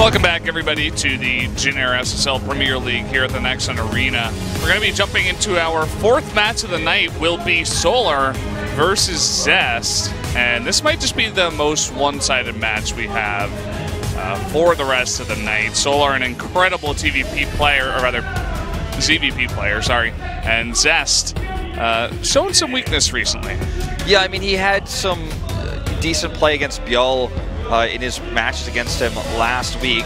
Welcome back, everybody, to the Junior SSL Premier League here at the Nexon Arena. We're going to be jumping into our fourth match of the night. Will be Solar versus Zest, and this might just be the most one-sided match we have for the rest of the night. Solar, an incredible TVP player, or rather ZVP player, sorry, and Zest showing some weakness recently. Yeah, I mean, he had some decent play against Bjol in his matches against him last week.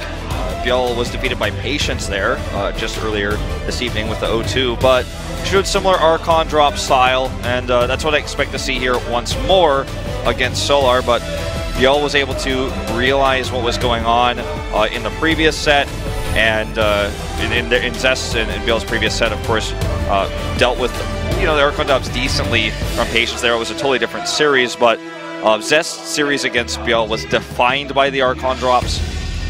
Bjol was defeated by Patience there just earlier this evening with the 0-2, but showed similar Archon drop style, and that's what I expect to see here once more against Solar. But Bjol was able to realize what was going on in the previous set, and in Zest and Bjol's previous set, of course, dealt with the Archon drops decently from Patience there. It was a totally different series, but Zest's series against Bjol was defined by the Archon drops,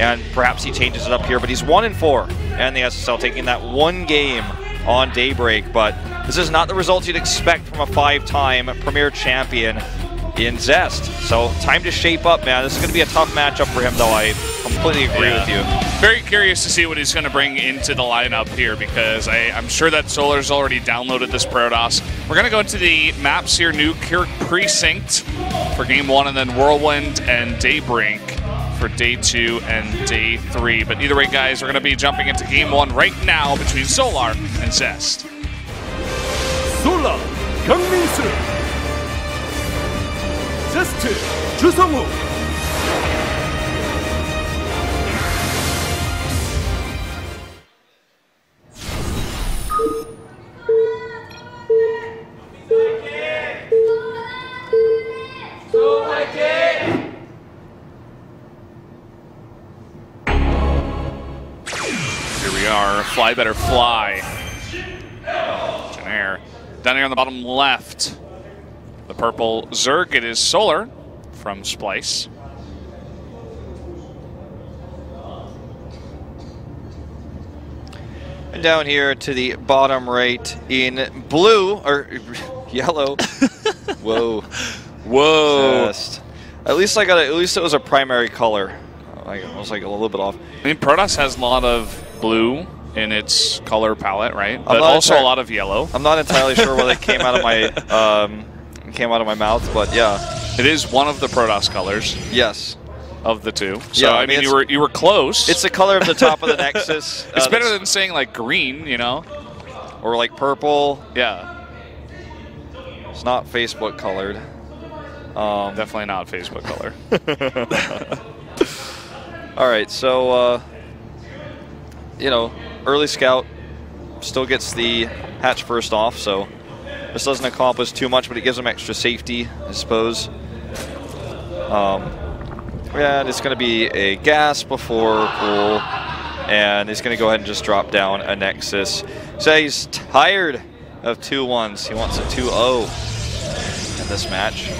and perhaps he changes it up here, but he's 1-4 and the SSL, taking that one game on Daybreak. But this is not the results you'd expect from a 5-time Premier Champion in Zest. So time to shape up, man. This is going to be a tough matchup for him, though. I completely agree with you. Very curious to see what he's going to bring into the lineup here, because I'm sure that Solar's already downloaded this Protoss. We're going to go into the maps here, Newkirk Precinct for Game 1, and then Whirlwind and Daybreak for Day 2 and Day 3. But either way, guys, we're going to be jumping into Game 1 right now between Solar and Zest. Solar, 경민수, Zest, 주성우. Fly better fly. Janair. Down here on the bottom left, the purple Zerg. It is Solar from Splice. And down here to the bottom right in blue, or yellow. Whoa. Whoa. Zest. At least it was a primary color. I was like a little bit off. I mean, Protoss has a lot of blue in its color palette, right? But also a lot of yellow. I'm not entirely sure what it came out of my mouth, but yeah. It is one of the Protoss colors. Yes. Of the two. So yeah, I mean you were close. It's the color of the top of the Nexus. It's better than saying like green, you know? Or like purple. Yeah. It's not Facebook colored. Definitely not Facebook color. All right, so early scout still gets the hatch first off, so this doesn't accomplish too much, but it gives him extra safety, I suppose. And it's going to be a gas before pool, and he's going to go ahead and just drop down a Nexus. So he's tired of 2-1s. He wants a 2-0 in this match.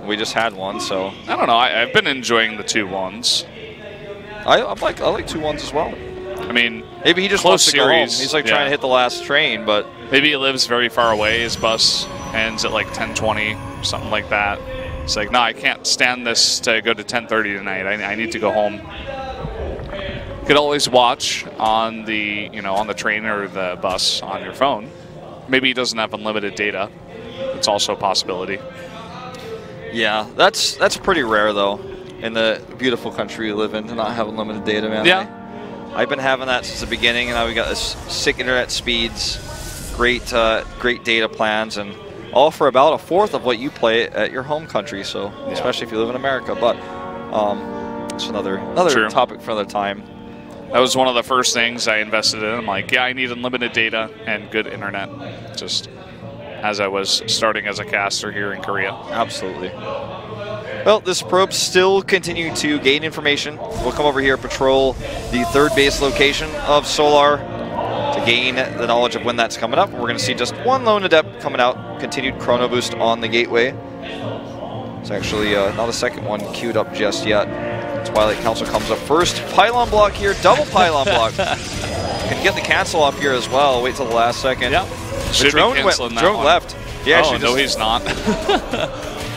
We just had one, so I don't know. I've been enjoying the 2-1s. I like 2-1s as well. I mean, maybe he just wants to go home. He's like trying to hit the last train, but maybe he lives very far away. His bus ends at like 10:20, something like that. It's like, no, I can't stand this to go to 10:30 tonight. I need to go home. You could always watch on the on the train or the bus on your phone. Maybe he doesn't have unlimited data. It's also a possibility. Yeah, that's pretty rare though, in the beautiful country we live in, to not have unlimited data, man. Yeah. I've been having that since the beginning, and now we got this sick internet speeds, great data plans, and all for about a fourth of what you play at your home country. So especially if you live in America, but it's another topic for another time. That was one of the first things I invested in. I'm like, yeah, I need unlimited data and good internet. Just as I was starting as a caster here in Korea. Absolutely. Well, this probe still continuing to gain information. We'll come over here, patrol the third base location of Solar to gain the knowledge of when that's coming up. We're going to see just one lone adept coming out. Continued chrono boost on the gateway. It's actually not a second one queued up just yet. Twilight Council comes up first. Pylon block here, double pylon block. Can get the cancel up here as well. Wait till the last second. Yep. The drone left. Yeah, oh, no, he's not.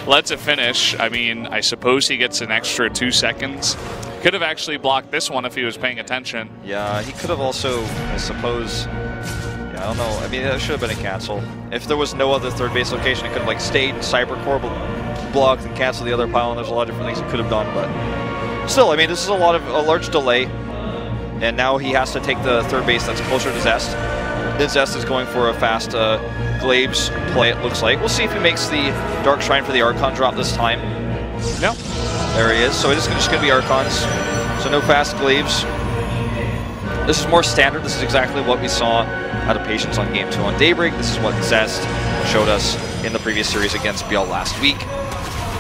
Lets it finish. I mean, I suppose he gets an extra 2 seconds Could have actually blocked this one if he was paying attention. Yeah, he could have also, I suppose. Yeah, I don't know. I mean, that should have been a cancel. If there was no other third base location, he could have like stayed in Cybercore, blocked and canceled the other pylon. There's a lot of different things he could have done, but still, I mean, this is a large delay. And now he has to take the third base that's closer to Zest. Then Zest is going for a fast Glaives play, it looks like. We'll see if he makes the Dark Shrine for the Archon drop this time. No. There he is. So it's just going to be Archons. So no fast Glaives. This is more standard. This is exactly what we saw out of Patience on Game 2 on Daybreak. This is what Zest showed us in the previous series against Biel last week.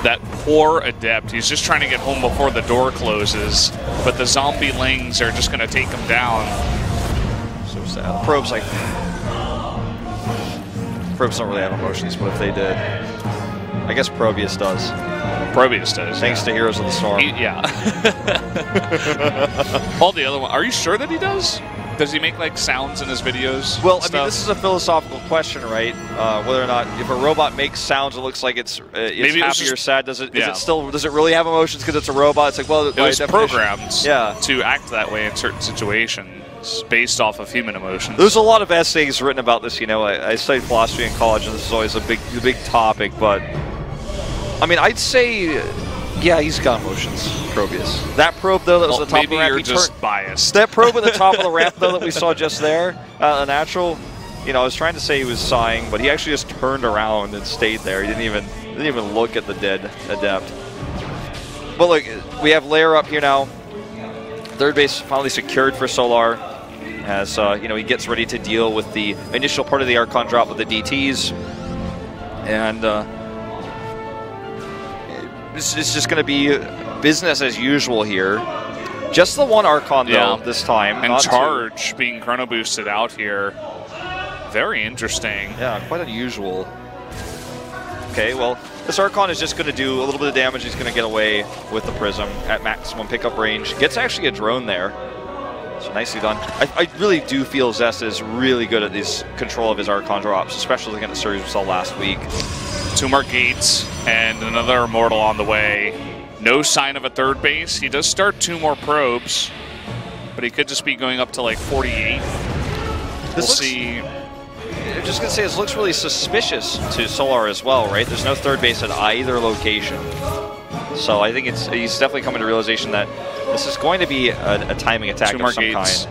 That poor Adept, he's just trying to get home before the door closes, but the zombie lings are just going to take him down. So sad. Probes don't really have emotions, but if they did, I guess Probius does. Probius does. Thanks to Heroes of the Storm. Yeah. All the other one. Are you sure that he does? Does he make like sounds in his videos? Well, I mean, this is a philosophical question, right? Whether or not if a robot makes sounds, it looks like it's happy or sad. Does it really have emotions because it's a robot? It's like, well, it was programmed to act that way in certain situations based off of human emotions. There's a lot of essays written about this. You know, I studied philosophy in college, and this is always a big topic. But I mean, I'd say, yeah, he's got emotions, Probius. That probe, though, that was the top of the ramp. Maybe you're just biased. That probe at the top of the ramp, though, that we saw just there, the natural, you know, I was trying to say he was sighing, but he actually just turned around and stayed there. He didn't even look at the dead Adept. But look, we have Lair up here now. Third base finally secured for Solar, as you know, he gets ready to deal with the initial part of the Archon drop with the DTs, and it's just going to be business as usual here. Just the one Archon, though, this time. And Charge being chrono boosted out here. Very interesting. Yeah, quite unusual. Okay, well, this Archon is just going to do a little bit of damage. He's going to get away with the Prism at maximum pickup range. Gets actually a drone there. So nicely done. I really do feel Zest is really good at this control of his Archon drops, especially against the series we saw last week. 2 more gates and another Immortal on the way. No sign of a third base. He does start 2 more probes, but he could just be going up to like 48. We'll see. I'm just going to say this looks really suspicious to Solar as well, right? There's no third base at either location. So I think he's definitely coming to realization that this is going to be a timing attack of some kind.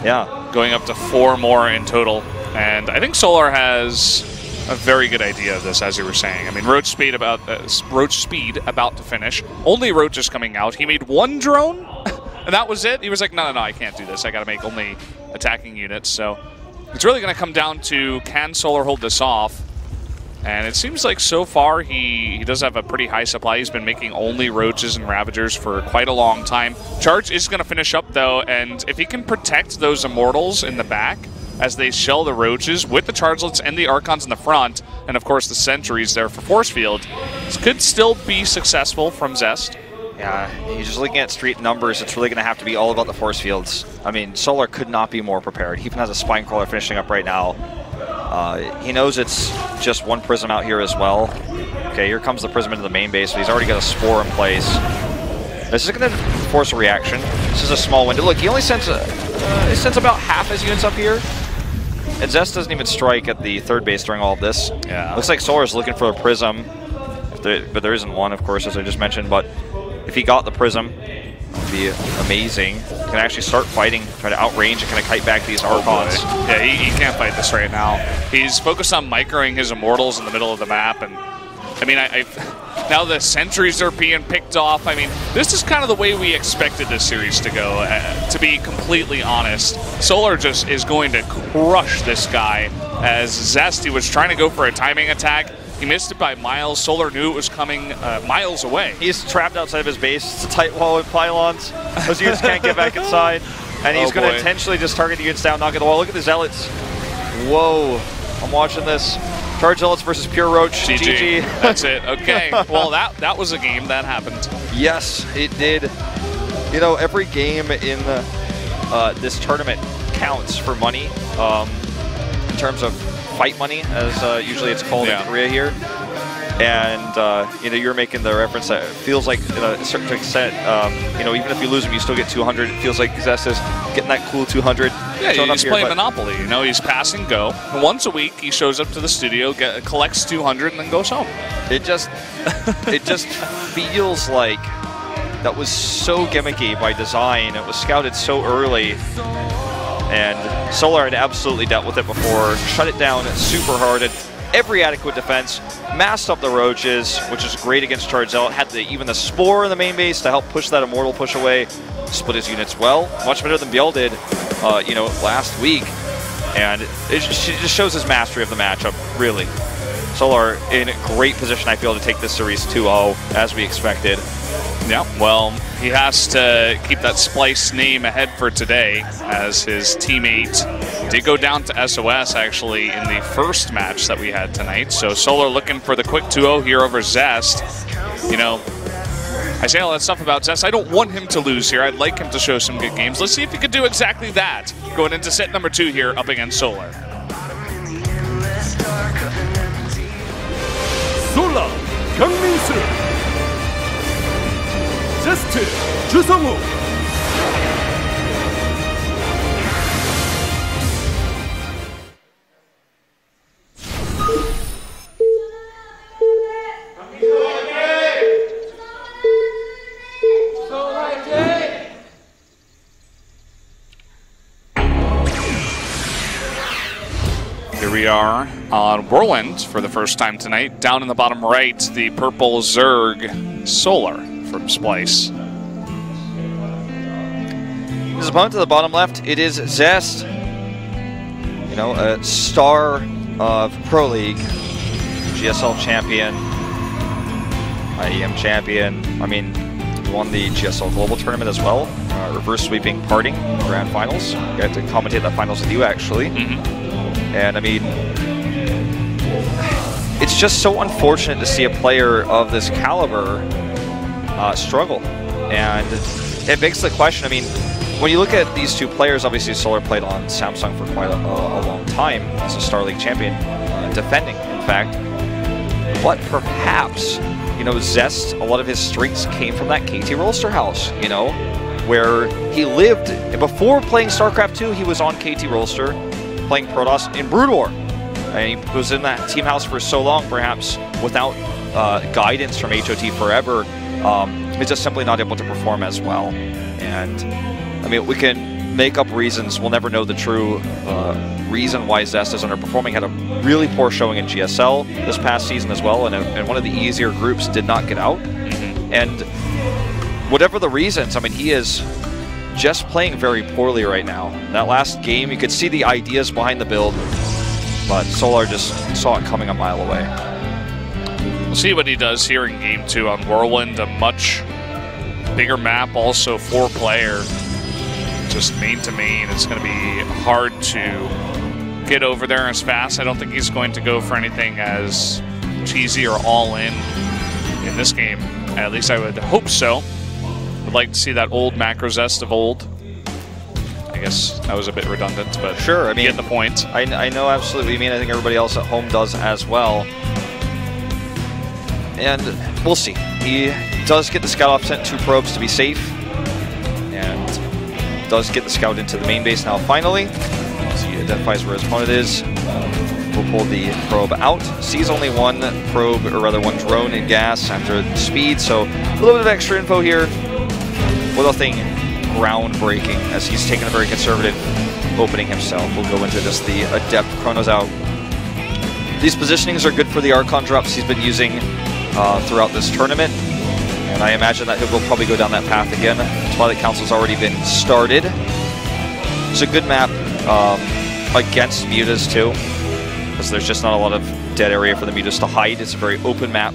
Yeah. Going up to 4 more in total. And I think Solar has a very good idea of this, as you were saying. I mean, Roach Speed about to finish. Only Roach is coming out. He made 1 drone, and that was it. He was like, no, I can't do this. I got to make only attacking units. So it's really going to come down to, can Solar hold this off? And it seems like so far he does have a pretty high supply. He's been making only Roaches and Ravagers for quite a long time. Charge is going to finish up, though, and if he can protect those Immortals in the back as they shell the Roaches with the Chargelets and the Archons in the front, and of course the Sentries there for Force Field, this could still be successful from Zest. Yeah, you're just looking at street numbers, it's really going to have to be all about the Force Fields. I mean, Solar could not be more prepared. He even has a Spine Crawler finishing up right now. He knows it's just 1 Prism out here as well. Okay, here comes the Prism into the main base, but he's already got a Spore in place. This is going to force a reaction. This is a small window. Look, he only sends about half his units up here. And Zest doesn't even strike at the third base during all of this. Yeah. Looks like Solar's looking for a Prism, but there isn't one, of course, as I just mentioned. But if he got the Prism, it would be amazing. He can actually start fighting, try to outrange and kind of kite back these Archons. Yeah, he can't fight this right now. He's focused on microing his Immortals in the middle of the map, and I mean, now the Sentries are being picked off. I mean, this is kind of the way we expected this series to go, to be completely honest. Solar just is going to crush this guy. As Zest, he was trying to go for a timing attack. He missed it by miles. Solar knew it was coming miles away. He's trapped outside of his base. It's a tight wall with pylons. Those units can't get back inside. And he's going to intentionally just target the units down, knock at the wall. Look at the Zealots. Whoa. I'm watching this. Charge Zealots versus Pure Roach. GG. That's it. Okay. Well, that was a game that happened. Yes, it did. You know, every game in this tournament counts for money in terms of fight money, as usually it's called in Korea here. And, you know, you're making the reference that it feels like, to a certain extent, you know, even if you lose him, you still get 200. It feels like Zest is getting that cool 200. Yeah, he's playing Monopoly. You know, he's pass and go. Once a week, he shows up to the studio, collects 200, and then goes home. It just feels like that was so gimmicky by design. It was scouted so early. And Solar had absolutely dealt with it before, shut it down super hard. And every adequate defense, masked up the roaches, which is great against Charge Zealot. Had even the Spore in the main base to help push that Immortal push away. Split his units well, much better than Biel did, you know, last week. And it just shows his mastery of the matchup, really. Solar in great position, I feel, to take this series 2-0, as we expected. Yeah, well, he has to keep that Splice name ahead for today, as his teammate did go down to SOS, actually, in the first match that we had tonight. So Solar looking for the quick 2-0 here over Zest. You know, I say all that stuff about Zest. I don't want him to lose here. I'd like him to show some good games. Let's see if he could do exactly that going into set number 2 here up against Solar. Solar 강민수 Zest 주성우 Here we are on Whirlwind for the first time tonight. Down in the bottom right, the purple Zerg Solar from Splice. His opponent to the bottom left, it is Zest. You know, a star of Pro League, GSL champion, IEM champion. I mean, he won the GSL Global Tournament as well. Reverse sweeping Parting Grand Finals. I got to commentate that finals with you, actually. And I mean, it's just so unfortunate to see a player of this caliber struggle. And it begs the question, I mean, when you look at these two players, obviously Solar played on Samsung for quite a long time as a Star League champion, defending, in fact. But perhaps, you know, Zest, a lot of his strengths came from that KT Rolster house, you know, where he lived. Before playing StarCraft 2, he was on KT Rolster, playing Protoss in Brood War. And he was in that team house for so long, perhaps without guidance from HOT forever, he's just simply not able to perform as well. And I mean, we can make up reasons. We'll never know the true reason why Zest is underperforming. Had a really poor showing in GSL this past season as well, and one of the easier groups did not get out. And whatever the reasons, I mean, he is just playing very poorly right now. That last game, you could see the ideas behind the build, but Solar just saw it coming a mile away. We'll see what he does here in Game 2 on Whirlwind, a much bigger map, also 4-player, just main to main. It's going to be hard to get over there as fast. I don't think he's going to go for anything as cheesy or all-in this game. At least I would hope so. Would like to see that old macro Zest of old. I guess that was a bit redundant, but sure, I mean, you get the point. I know absolutely what you mean. I think everybody else at home does as well. And we'll see. He does get the scout off, sent 2 probes to be safe, and does get the scout into the main base now finally. As he identifies where his opponent is. We'll pull the probe out. Sees only 1 probe, or rather 1 drone in gas after the speed, so a little bit of extra info here. Well, nothing groundbreaking, as he's taken a very conservative opening himself. We'll go into just the Adept Chronos out. These positionings are good for the Archon drops he's been using throughout this tournament, and I imagine that he'll probably go down that path again. Twilight Council's already been started. It's a good map against mutas too, because there's just not a lot of dead area for the mutas to hide. It's a very open map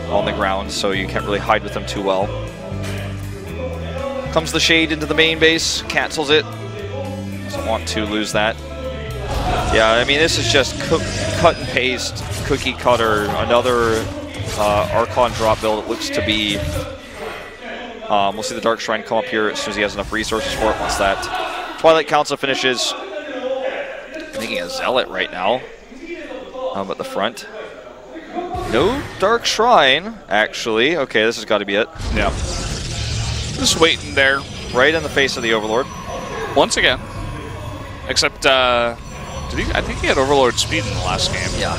on the ground, so you can't really hide with them too well. Comes the Shade into the main base, cancels it. Doesn't want to lose that. Yeah, I mean, this is just cut and paste, cookie cutter, another Archon drop build. It looks to be. We'll see the Dark Shrine come up here as soon as he has enough resources for it. Once that Twilight Council finishes, I'm thinking a Zealot right now at the front. No Dark Shrine, actually. Okay, this has got to be it. Yeah. Just waiting there. Right in the face of the Overlord. Once again. Except, I think he had Overlord speed in the last game. Yeah.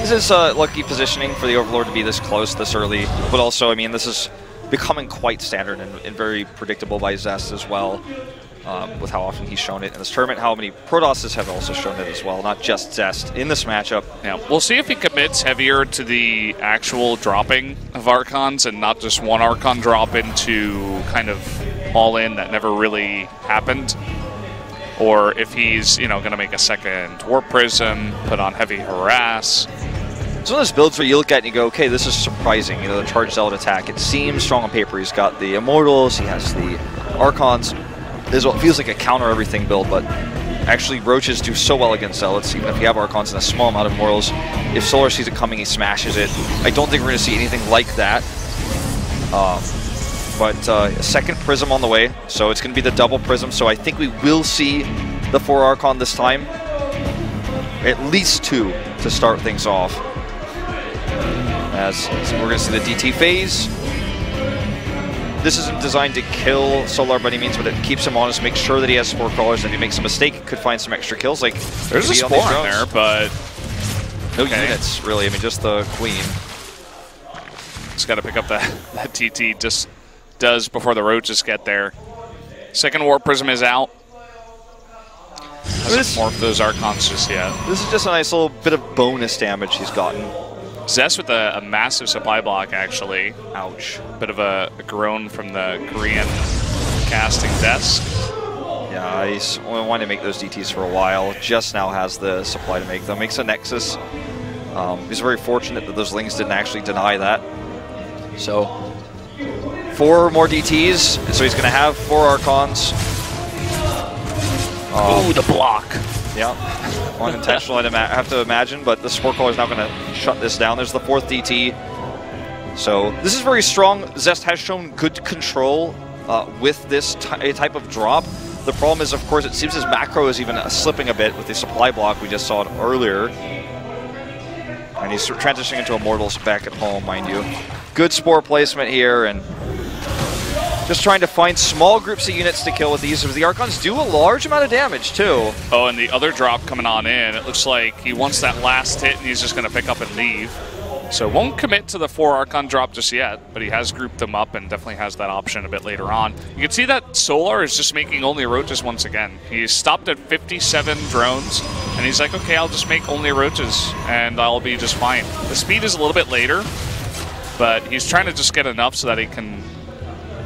This is lucky positioning for the Overlord to be this close, this early. But also, I mean, this is becoming quite standard and very predictable by Zest as well. With how often he's shown it in this tournament, how many Protosses have also shown it as well, not just Zest in this matchup. Yeah, we'll see if he commits heavier to the actual dropping of Archons and not just one Archon drop into kind of all-in that never really happened. Or if he's, you know, going to make a second Warp Prism, put on heavy Harass. It's one of those builds where you look at it and you go, okay, this is surprising. You know, the Charged Zealot attack, it seems strong on paper. He's got the Immortals, he has the Archons. This is what feels like a counter everything build, but actually Roaches do so well against Zealots, even if you have Archons and a small amount of Immortals. If Solar sees it coming, he smashes it. I don't think we're going to see anything like that. But a second Prism on the way, so it's going to be the double Prism, so I think we will see the 4 Archon this time. At least 2 to start things off. As we're going to see the DT phase. This isn't designed to kill Solar by any means, but it keeps him honest, makes sure that he has Spore Crawlers, and if he makes a mistake, he could find some extra kills. Like, there's a Spore in there, but no units, really. I mean, just the Queen. Just got to pick up that TT just does before the Roaches get there. Second Warp Prism is out. Hasn't morphed those Archons just yet. This is just a nice little bit of bonus damage he's gotten. Zest with a massive supply block, actually. Ouch. Bit of a groan from the Korean casting desk. Yeah, he's wanted to make those DTs for a while. Just now has the supply to make them. Makes a Nexus. He's very fortunate that those Lings didn't actually deny that. So, 4 more DTs. So he's going to have 4 Archons. Oh, the block. Yeah, unintentional, I have to imagine, but the Spore Crawler is now going to shut this down. There's the 4th DT. So this is very strong. Zest has shown good control with this type of drop. The problem is, of course, it seems his macro is even slipping a bit with the supply block. We just saw it earlier. And he's transitioning into Immortals back at home, mind you. Good Spore placement here, and just trying to find small groups of units to kill with these. The Archons do a large amount of damage, too. Oh, and the other drop coming on in, it looks like he wants that last hit, and he's just going to pick up and leave. So won't commit to the 4 Archon drop just yet, but he has grouped them up and definitely has that option a bit later on. You can see that Solar is just making only Roaches once again. He stopped at 57 drones, and he's like, okay, I'll just make only Roaches, and I'll be just fine. The speed is a little bit later, but he's trying to just get enough so that he can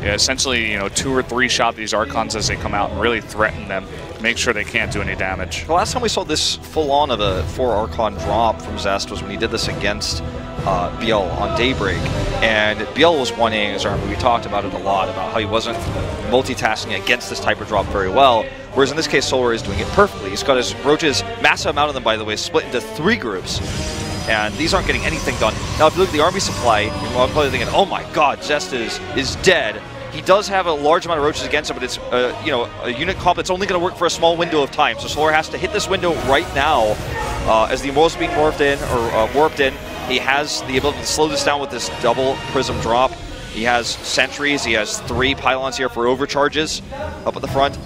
essentially, 2 or 3 shot these Archons as they come out and really threaten them, make sure they can't do any damage. The last time we saw this full-on of a 4 Archon drop from Zest was when he did this against BL on Daybreak. And BL was 1-Aing his army. We talked about it a lot, about how he wasn't multitasking against this type of drop very well. Whereas in this case, Solar is doing it perfectly. He's got his Roaches, massive amount of them, by the way, split into 3 groups. And these aren't getting anything done. Now, if you look at the army supply, you're probably thinking, oh my god, Zest is dead. He does have a large amount of Roaches against him, but it's a unit comp that's only going to work for a small window of time. So Solar has to hit this window right now as the Immortals being morphed in, or warped in. He has the ability to slow this down with this double Prism drop. He has sentries. He has 3 pylons here for overcharges up at the front.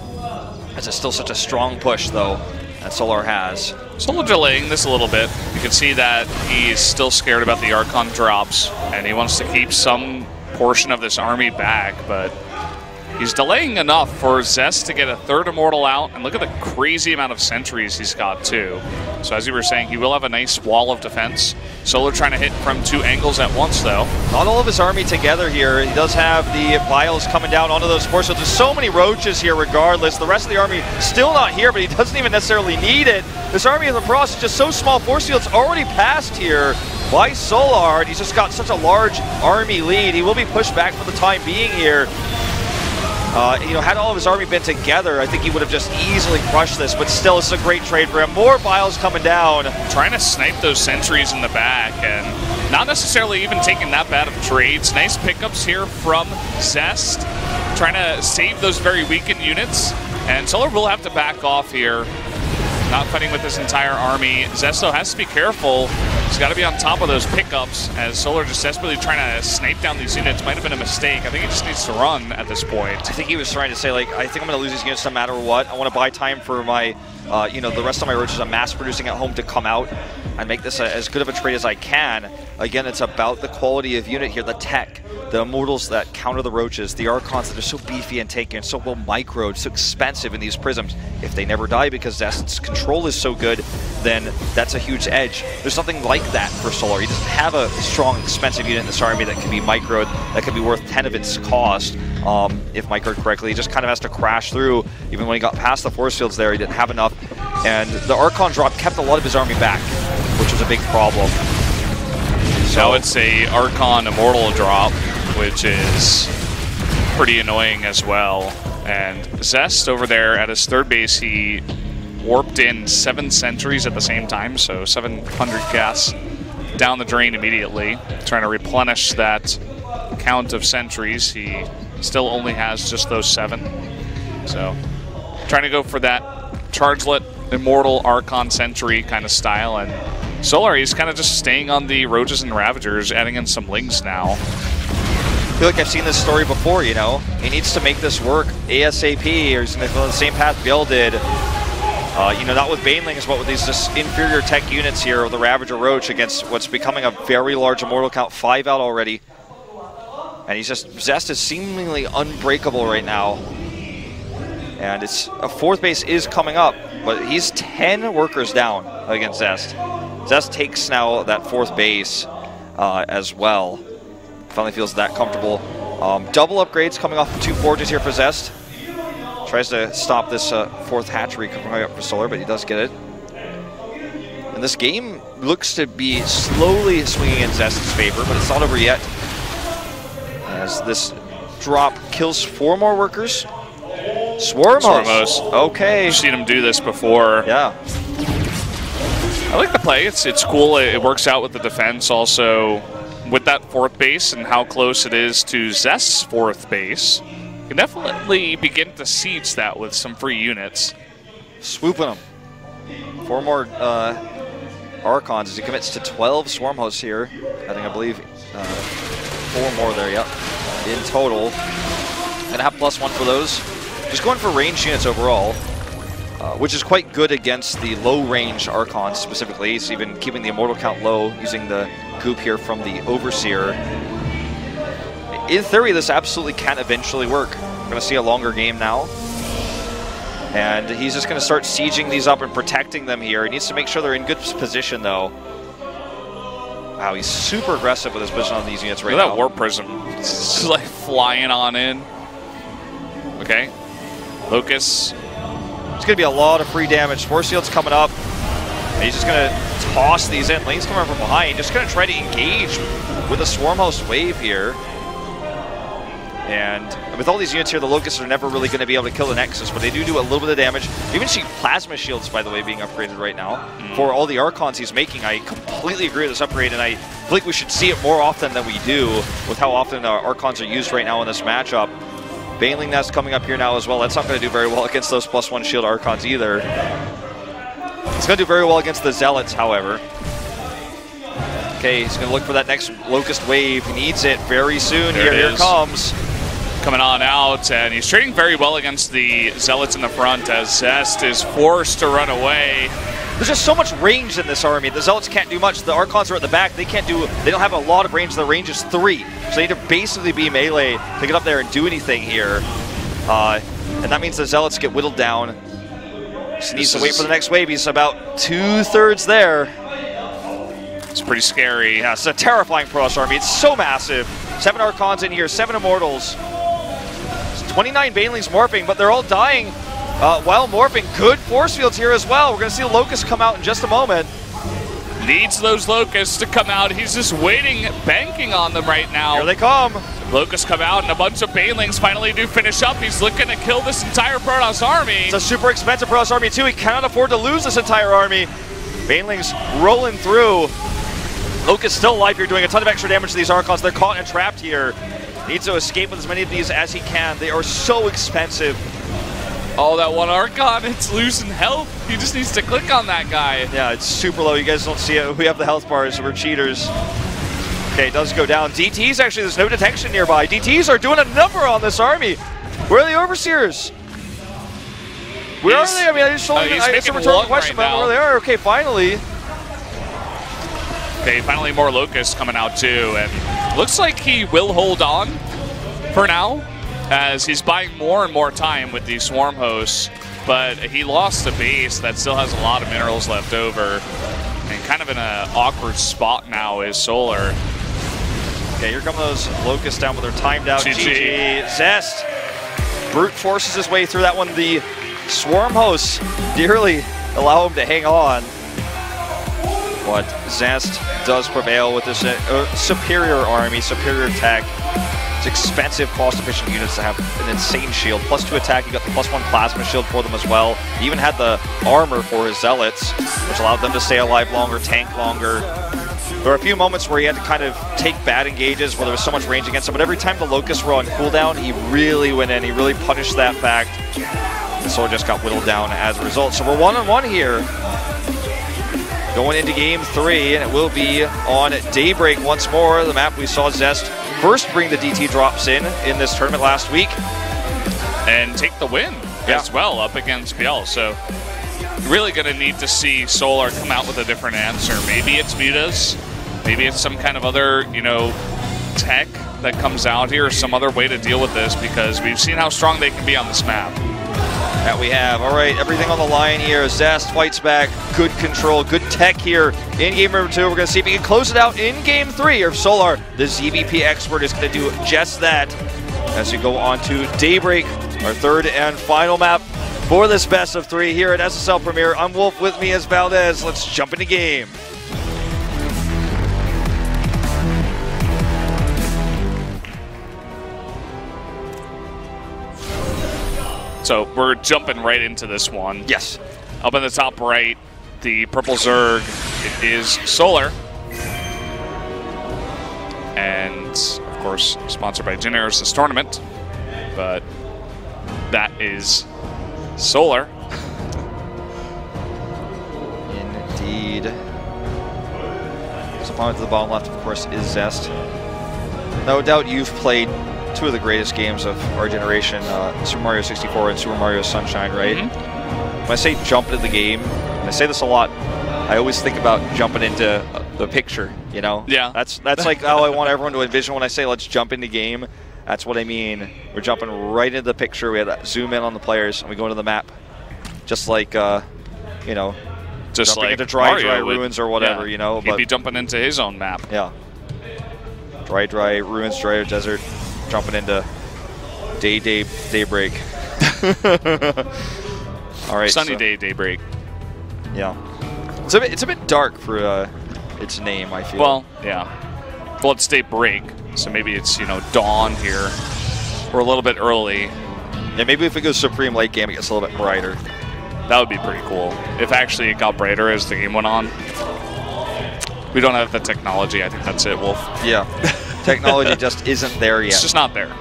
This is still such a strong push, though, that Solar has. Solar delaying this a little bit. You can see that he's still scared about the Archon drops, and he wants to keep some portion of this army back, but he's delaying enough for Zest to get a 3rd Immortal out, and look at the crazy amount of sentries he's got too. So as you were saying, he will have a nice wall of defense. Solar trying to hit from 2 angles at once, though. Not all of his army together here. He does have the Vials coming down onto those force fields. There's so many Roaches here regardless. The rest of the army still not here, but he doesn't even necessarily need it. This army of Lacrosse is just so small. Force fields already passed here by Solar. He's just got such a large army lead. He will be pushed back for the time being here. Had all of his army been together, I think he would have just easily crushed this, but still, it's a great trade for him. More Vials coming down. Trying to snipe those sentries in the back, and not necessarily even taking that bad of trades. Nice pickups here from Zest, trying to save those very weakened units, and Solar will have to back off here. Not fighting with this entire army. Zest, though, has to be careful. He's got to be on top of those pickups as Solar just desperately trying to snipe down these units. Might have been a mistake. I think he just needs to run at this point. I think he was trying to say, like, I think I'm going to lose these units no matter what. I want to buy time for my, the rest of my roaches I'm mass producing at home to come out and make this as good of a trade as I can. Again, it's about the quality of unit here, the tech, the immortals that counter the roaches, the archons that are so beefy and tanky and so well microed, so expensive in these prisms. If they never die because Zest's control is so good, then that's a huge edge. There's nothing like that for Solar. He doesn't have a strong, expensive unit in this army that can be microed, that can be worth 10 of its cost, if microed correctly. He just kind of has to crash through. Even when he got past the force fields there, he didn't have enough. And the Archon drop kept a lot of his army back, which was a big problem. So now it's a Archon Immortal drop, which is pretty annoying as well. And Zest over there at his third base, he warped in 7 sentries at the same time, so 700 gas down the drain immediately, trying to replenish that count of sentries. He still only has just those 7. So trying to go for that chargelet Immortal Archon Sentry kind of style, and Solar, he's kind of just staying on the Roaches and Ravagers, adding in some Lings now. I feel like I've seen this story before, you know? He needs to make this work ASAP, or he's going to go the same path Bill did. Not with Banelings, but with these just inferior tech units here of the Ravager Roach against what's becoming a very large Immortal count, 5 out already. And he's just, Zest is seemingly unbreakable right now. And it's a 4th base is coming up, but he's 10 workers down against Zest. Zest takes now that 4th base as well. Finally feels that comfortable. Double upgrades coming off of 2 forges here for Zest. Tries to stop this 4th hatchery coming up for Solar, but he does get it. And this game looks to be slowly swinging in Zest's favor, but it's not over yet. As this drop kills 4 more workers. Swarmos. Okay. I've seen him do this before. Yeah. I like the play. It's cool. It works out with the defense. Also, with that 4th base and how close it is to Zest's 4th base, you can definitely begin to siege that with some free units. Swooping them. 4 more Archons as he commits to 12 Swarm hosts here. I believe 4 more there, yep. In total. Gonna have +1 for those. Just going for range units overall, which is quite good against the low-range Archons specifically. He's even keeping the Immortal count low using the goop here from the Overseer. In theory, this absolutely can eventually work. We're going to see a longer game now. And he's just going to start sieging these up and protecting them here. He needs to make sure they're in good position, though. Wow, he's super aggressive with his position on these units right now. Look at that Warp Prism. It's just like flying on in. Okay. Locust. It's going to be a lot of free damage. Force Field's coming up. And he's just going to toss these in. Lane's coming from behind. Just going to try to engage with a Swarm Host wave here. And with all these units here, the Locusts are never really going to be able to kill the Nexus, but they do a little bit of damage. You even see Plasma Shields, by the way, being upgraded right now. For all the Archons he's making, I completely agree with this upgrade, and I feel like we should see it more often than we do with how often Archons are used right now in this matchup. Baneling Nest coming up here now as well. That's not going to do very well against those +1 shield Archons either. It's going to do very well against the Zealots, however. Okay, he's going to look for that next Locust wave. He needs it very soon. Here it comes. Coming on out, and he's trading very well against the Zealots in the front as Zest is forced to run away. There's just so much range in this army. The Zealots can't do much. The Archons are at the back. They don't have a lot of range. The range is 3. So they need to basically be melee to get up there and do anything here. And that means the Zealots get whittled down. Just needs to wait for the next wave. He's about 2/3 there. It's pretty scary. Yeah, it's a terrifying Protoss army. It's so massive. 7 Archons in here, 7 Immortals. 29 Banelings morphing, but they're all dying while morphing. Good force fields here as well. We're going to see the Locusts come out in just a moment. Needs those Locusts to come out. He's just waiting, banking on them right now. Here they come. Locusts come out, and a bunch of Banelings finally do finish up. He's looking to kill this entire Protoss army. It's a super expensive Protoss army, too. He cannot afford to lose this entire army. Banelings rolling through. Locusts still alive here, doing a ton of extra damage to these Archons. They're caught and trapped here. Needs to escape with as many of these as he can. They are so expensive. Oh, that one Archon, it's losing health. He just needs to click on that guy. Yeah, it's super low. You guys don't see it. We have the health bars. We're cheaters. Okay, it does go down. DTs, actually, there's no detection nearby. DTs are doing a number on this army. Where are the Overseers? Where are they? I mean, I just told you. I just returned the question about where they are. Okay, finally. Okay, finally more Locusts coming out too, and looks like he will hold on for now, as he's buying more and more time with these Swarm Hosts, but he lost a base that still has a lot of minerals left over, and kind of in an awkward spot now is Solar. Okay, here come those Locusts down with their timed out. GG. Zest brute forces his way through that one. The Swarm Hosts dearly allow him to hang on. But Zest does prevail with this superior army, superior tech. It's expensive, cost-efficient units to have an insane shield. +2 attack, you got the +1 plasma shield for them as well. He even had the armor for his Zealots, which allowed them to stay alive longer, tank longer. There were a few moments where he had to kind of take bad engages where there was so much range against him, but every time the Locusts were on cooldown, he really went in. He really punished that fact. The sword just got whittled down as a result. So we're 1-on-1 here. Going into game 3, and it will be on Daybreak once more. The map we saw Zest first bring the DT drops in this tournament last week. And take the win as well up against Biel. So really going to need to see Solar come out with a different answer. Maybe it's Mutas, maybe it's some kind of other, you know, tech that comes out here, or some other way to deal with this, because we've seen how strong they can be on this map. That we have. All right, everything on the line here. Zest fights back. Good control, good tech here in game number 2. We're going to see if he can close it out in game 3. Or Solar, the ZVP expert, is going to do just that as we go on to Daybreak, our third and final map for this best of 3 here at SSL Premier. I'm Wolf, with me is Valdez. Let's jump into game. So we're jumping right into this one. Yes. Up in the top right, the purple Zerg is Solar. And, of course, sponsored by Generis this tournament. But that is Solar. Indeed. His opponent to the bottom left, of course, is Zest. No doubt you've played two of the greatest games of our generation, Super Mario 64 and Super Mario Sunshine, right? Mm-hmm. When I say jump into the game, and I say this a lot, I always think about jumping into the picture, you know? Yeah. That's like how I want everyone to envision when I say let's jump into game. That's what I mean. We're jumping right into the picture. We have to zoom in on the players, and we go into the map. Just like, you know, just jumping like into dry ruins or whatever, you know? He'd be jumping into his own map. Yeah. Dry ruins, dry desert. Jumping into daybreak. All right. Sunny day, daybreak. Yeah. It's a bit dark for its name, I feel. Well, yeah. Well, it's daybreak, so maybe it's, you know, dawn here. We're a little bit early. Yeah, maybe if it goes Supreme late game, it gets a little bit brighter. That would be pretty cool. If actually it got brighter as the game went on. We don't have the technology. I think that's it, Wolf. Yeah. Technology just isn't there yet. It's just not there.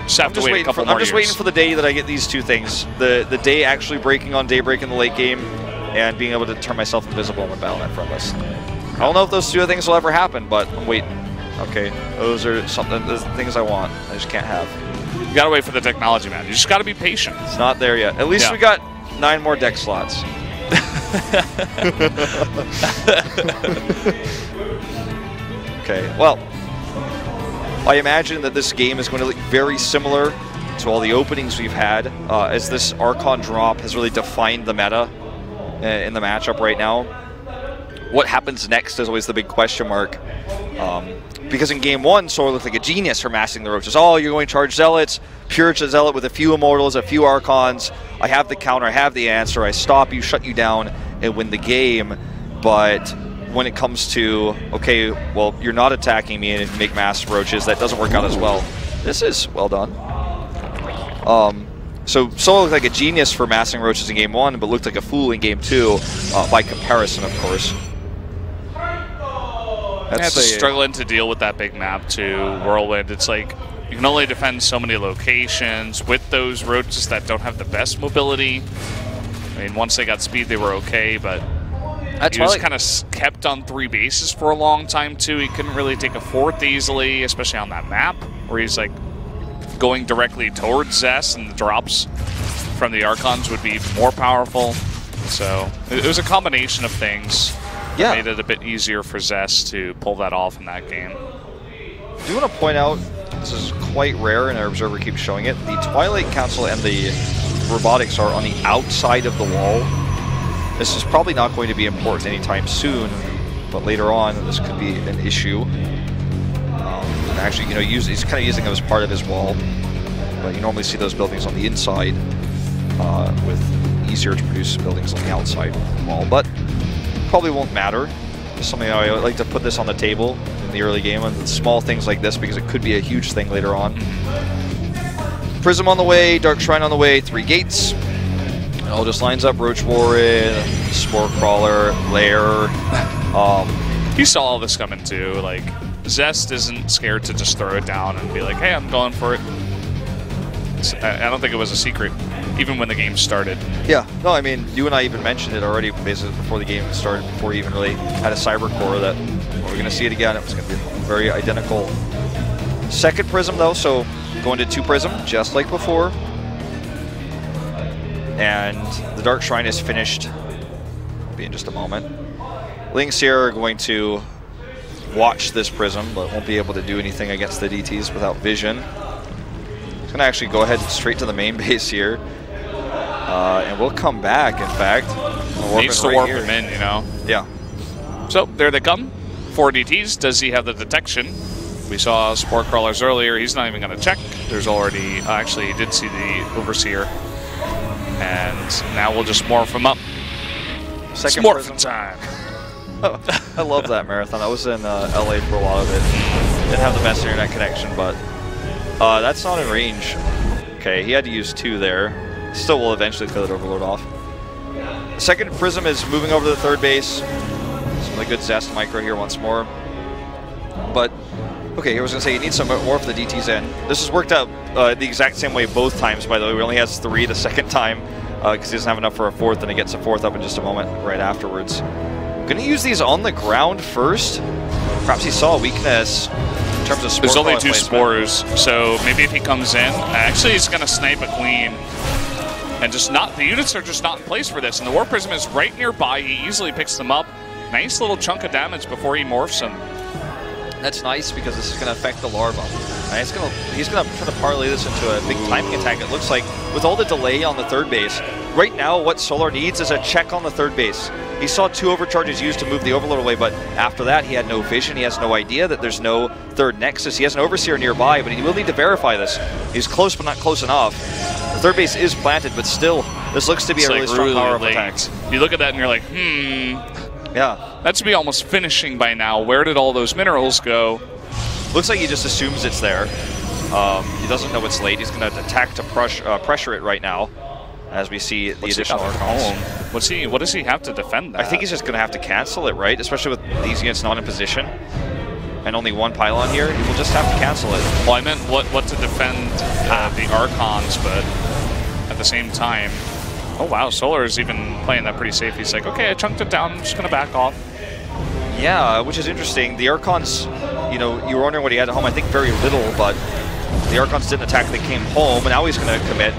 Just have to wait a couple more years. I'm just waiting for the day that I get these two things. The day actually breaking on daybreak in the late game, and being able to turn myself invisible in the Battle.net front list. I don't know if those two things will ever happen, but I'm waiting. Okay, those are the things I want. I just can't have. You gotta wait for the technology, man. You just gotta be patient. It's not there yet. At least we got 9 more deck slots. Okay, well, I imagine that this game is going to look very similar to all the openings we've had, as this Archon drop has really defined the meta in the matchup right now. What happens next is always the big question mark. Because in game 1, Solar looked like a genius for massing the roaches. Oh, you're going to charge Zealots, pure Zealot with a few Immortals, a few Archons. I have the counter, I have the answer. I stop you, shut you down, and win the game. But when it comes to, okay, well, you're not attacking me and make mass roaches, that doesn't work out as well. This is well done. So Solar looked like a genius for massing roaches in game 1, but looked like a fool in game 2, by comparison, of course. That's struggling to deal with that big map too, Whirlwind. It's like you can only defend so many locations with those roaches that don't have the best mobility. I mean, once they got speed, they were okay, but he was kind of kept on 3 bases for a long time, too. He couldn't really take a 4th easily, especially on that map, where he's like going directly towards Zest, and the drops from the Archons would be even more powerful. So it was a combination of things that made it a bit easier for Zest to pull that off in that game. I do want to point out, this is quite rare, and our observer keeps showing it, the Twilight Council and the robotics are on the outside of the wall. This is probably not going to be important anytime soon, but later on this could be an issue. Actually, he's kind of using them as part of his wall, but you normally see those buildings on the inside, with easier to produce buildings on the outside wall, but probably won't matter. Just something I would like to put this on the table in the early game, and small things like this, because it could be a huge thing later on. Prism on the way, Dark Shrine on the way, 3 gates. It all just lines up. Roach Warren, Spore Crawler, Lair. You saw all this coming too. Like, Zest isn't scared to just throw it down and be like, hey, I'm going for it. I don't think it was a secret, even when the game started. Yeah, no, I mean, you and I even mentioned it already basically before the game started, before he even really had a cyber core, that we're going to see it again. It was going to be very identical. Second Prism, though, so going to 2 Prism, just like before. And the Dark Shrine is finished. It'll be in just a moment. Lynx here are going to watch this Prism, but won't be able to do anything against the DTs without vision. He's going to actually go ahead straight to the main base here. And we'll come back, in fact. Needs to warp him in, Yeah. So, there they come. 4 DTs. Does he have the detection? We saw Spore Crawlers earlier. He's not even going to check. There's already... actually, he did see the Overseer. And now we'll just morph him up. Second Morph time. I love that marathon. I was in LA for a lot of it. Didn't have the best internet connection, but that's not in range. Okay, he had to use 2 there. Still will eventually kill that Overlord off. The second Prism is moving over to the 3rd base. Some really good Zest micro here once more. But, okay, here I was going to say, you need some more for the DTs in. This has worked out the exact same way both times, by the way. He only has 3 the second time, because he doesn't have enough for a 4th, and he gets a 4th up in just a moment right afterwards. Gonna use these on the ground first. Perhaps he saw a weakness in terms of spore. There's only 2 spores, so maybe if he comes in, actually he's gonna snipe a queen. And just not, the units are just not in place for this. And the War Prism is right nearby. He easily picks them up. Nice little chunk of damage before he morphs them. That's nice, because this is going to affect the larva. And he's going to try to parlay this into a big timing attack. It looks like, with all the delay on the 3rd base, right now what Solar needs is a check on the 3rd base. He saw 2 overcharges used to move the Overlord away, but after that he had no vision. He has no idea that there's no 3rd Nexus. He has an Overseer nearby, but he will need to verify this. He's close, but not close enough. The 3rd base is planted, but still, this looks to be a really strong power of attack. You look at that and you're like, Yeah. That should be almost finishing by now. Where did all those minerals go? Looks like he just assumes it's there. He doesn't know it's late. He's going to attack to pressure it right now, as we see the additional Archons. What does he have to defend that? I think he's just going to have to cancel it, right? Especially with these units not in position. And only 1 pylon here, he will just have to cancel it. Well, I meant what to defend the Archons, but at the same time... Oh wow, Solar is even playing that pretty safe. He's like, okay, I chunked it down, I'm just gonna back off. Yeah, which is interesting. The Archons, you were wondering what he had at home. I think very little, but the Archons didn't attack, they came home, and now he's gonna commit.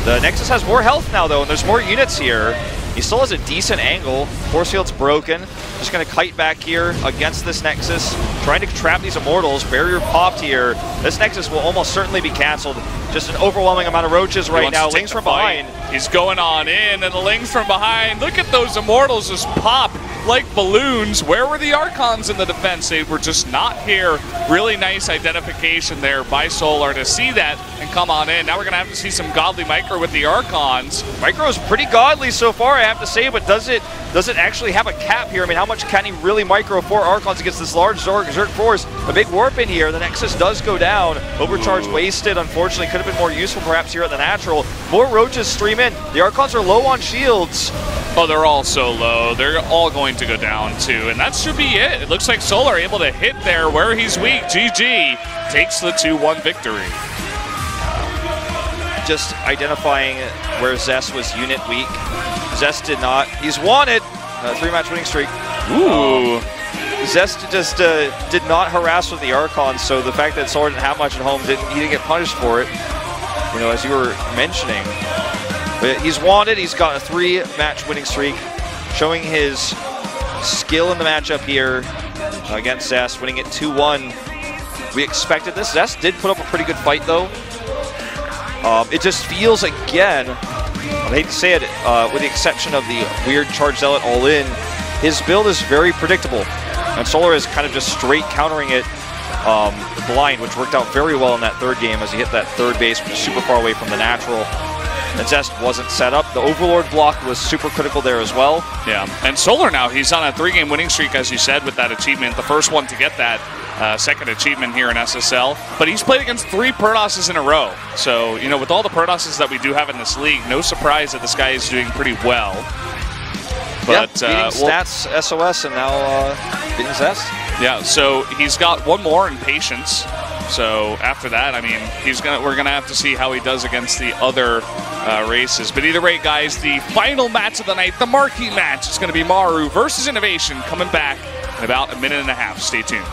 The Nexus has more health now though, and there's more units here. He still has a decent angle. Force field's broken. Just gonna kite back here against this Nexus, trying to trap these Immortals. Barrier popped here. This Nexus will almost certainly be canceled. Just an overwhelming amount of roaches right now. Lings from behind. He's going on in, and the Lings from behind. Look at those Immortals just pop like balloons. Where were the Archons in the defense? They were just not here. Really nice identification there by Solar to see that and come on in. Now we're gonna have to see some godly micro with the Archons. Micro is pretty godly so far, I have to say, but does it actually have a cap here? I mean, how much can he really micro 4 Archons against this large Zerg force? A big warp in here. The Nexus does go down. Overcharge wasted, unfortunately. Could have been more useful perhaps here at the natural. More roaches stream in. The Archons are low on shields. Oh, they're all so low. They're all going to go down too, and that should be it. It looks like Solar able to hit there where he's weak. GG takes the 2-1 victory. Just identifying where Zest was unit weak. Zest did not. He's wanted. 3-match winning streak. Ooh. Zest just did not harass with the Archon, so the fact that Solar didn't have much at home, he didn't get punished for it, you know, as you were mentioning. But he's wanted, he's got a 3-match winning streak, showing his skill in the matchup here against Zest, winning it 2-1. We expected this. Zest did put up a pretty good fight, though. It just feels, again, I hate to say it, with the exception of the weird Charge Zealot all-in, his build is very predictable. And Solar is kind of just straight countering it blind, which worked out very well in that third game as he hit that third base, which is super far away from the natural. And Zest wasn't set up. The Overlord block was super critical there as well. Yeah, and Solar now, he's on a 3-game winning streak, as you said, with that achievement. The first one to get that second achievement here in SSL. But he's played against 3 Perdosses in a row. So, you know, with all the Perdosses that we do have in this league, no surprise that this guy is doing pretty well. But beating Stats, SOS, and now beating Zest. Yeah, so he's got one more in Patience. So after that, I mean, we're gonna have to see how he does against the other races. But either way, guys, the final match of the night, the marquee match, is going to be Maru versus Innovation, coming back in about a minute and a half. Stay tuned.